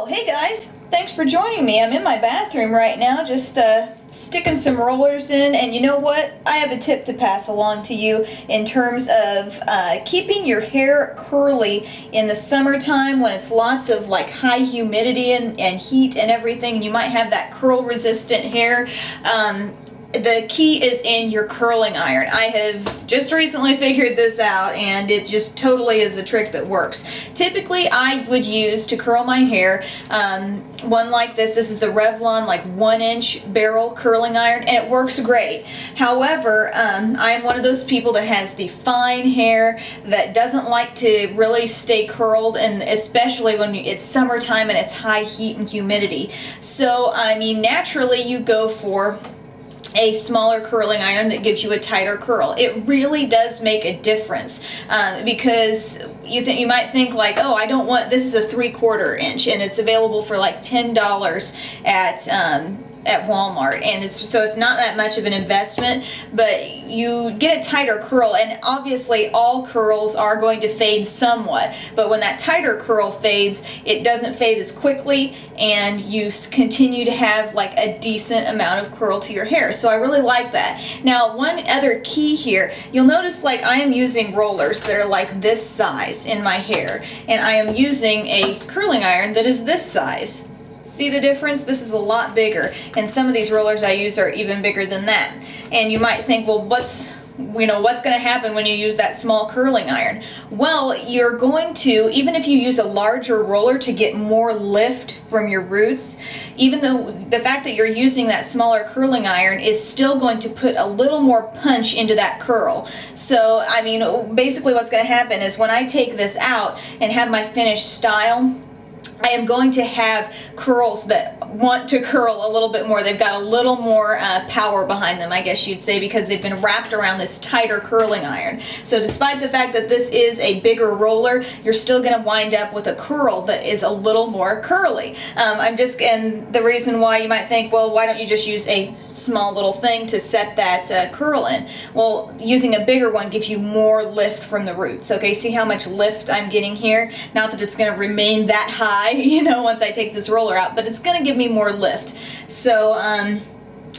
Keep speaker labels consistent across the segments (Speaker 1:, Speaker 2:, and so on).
Speaker 1: Hey guys, thanks for joining me. I'm in my bathroom right now just sticking some rollers in, and you know what? I have a tip to pass along to you in terms of keeping your hair curly in the summertime when it's lots of like high humidity and heat and everything. You might have that curl resistant hair. The key is in your curling iron. I have just recently figured this out, and it just totally is a trick that works. Typically, I would use to curl my hair one like this. This is the Revlon like 1-inch barrel curling iron, and it works great. However, I am one of those people that has the fine hair that doesn't like to really stay curled, and especially when it's summertime and it's high heat and humidity. So, I mean, naturally you go for a smaller curling iron that gives you a tighter curl. It really does make a difference because you might think like, oh, I don't want, this is a 3/4 inch and it's available for like $10 at Walmart, and it's not that much of an investment, but you get a tighter curl. And obviously all curls are going to fade somewhat, but when that tighter curl fades, it doesn't fade as quickly, and you continue to have like a decent amount of curl to your hair. So I really like that. Now, one other key here, you'll notice like I am using rollers that are like this size in my hair, and I am using a curling iron that is this size. See the difference? This is a lot bigger, and some of these rollers I use are even bigger than that. And you might think, well, what's going to happen when you use that small curling iron? Well, you're going to, even if you use a larger roller to get more lift from your roots, even though the fact that you're using that smaller curling iron is still going to put a little more punch into that curl. So, I mean, basically what's going to happen is when I take this out and have my finished style, I am going to have curls that want to curl a little bit more. They've got a little more power behind them, I guess you'd say, because they've been wrapped around this tighter curling iron. So despite the fact that this is a bigger roller, you're still going to wind up with a curl that is a little more curly. And the reason why you might think, well, why don't you just use a small little thing to set that curl in? Well, using a bigger one gives you more lift from the roots. Okay, see how much lift I'm getting here? Not that it's going to remain that high, once I take this roller out, but it's going to give me more lift. So,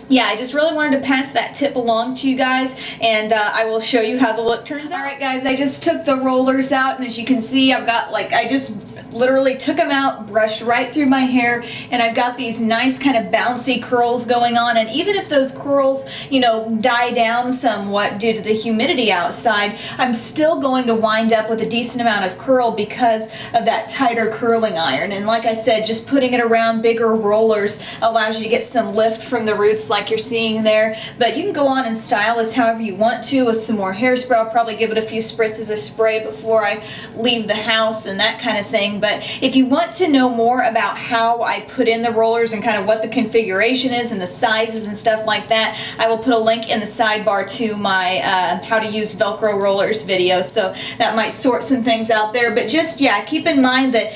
Speaker 1: yeah, I just really wanted to pass that tip along to you guys, and I will show you how the look turns out. Alright guys, I just took the rollers out, and as you can see, I've got I just literally took them out, brushed right through my hair, and I've got these nice kind of bouncy curls going on. And even if those curls, die down somewhat due to the humidity outside, I'm still going to wind up with a decent amount of curl because of that tighter curling iron. And like I said, just putting it around bigger rollers allows you to get some lift from the roots like you're seeing there. But you can go on and style this however you want to with some more hairspray. I'll probably give it a few spritzes of spray before I leave the house and that kind of thing. But if you want to know more about how I put in the rollers and kind of what the configuration is and the sizes and stuff like that, I will put a link in the sidebar to my how to use Velcro rollers video, so that might sort some things out there. But just, yeah, keep in mind that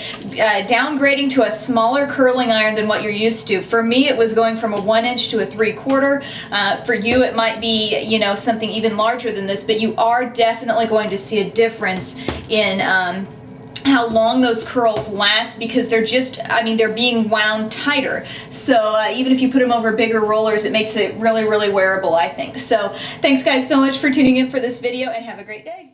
Speaker 1: downgrading to a smaller curling iron than what you're used to. For me, it was going from a 1-inch to a 3/4. For you, it might be, something even larger than this, but you are definitely going to see a difference in how long those curls last, because they're being wound tighter. So even if you put them over bigger rollers, it makes it really, really wearable, I think. So thanks guys so much for tuning in for this video, and have a great day.